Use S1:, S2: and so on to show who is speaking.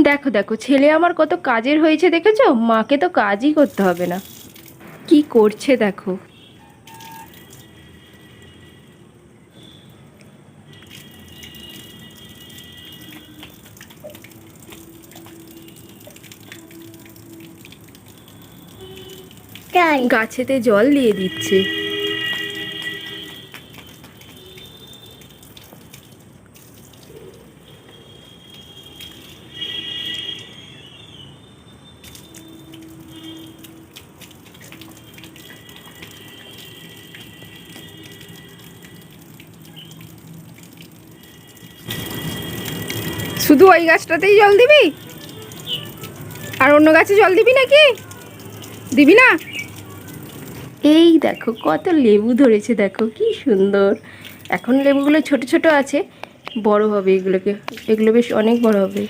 S1: দেখো দেখো, ছেলে আমার কত কাজের হয়েছে দেখেছো? মাকে তো কাজই করতে হবে না, কি করছে দেখো। গাছেতে জল দিয়ে দিচ্ছে। শুধু ওই গাছটাতেই জল দিবি? আর অন্য গাছে জল দিবি নাকি? দিবি না? এই দেখো কত লেবু ধরেছে, দেখো কি সুন্দর। এখন লেবুগুলো ছোট ছোট আছে, বড় হবে এগুলোকে, এগুলো বেশ অনেক বড় হবে।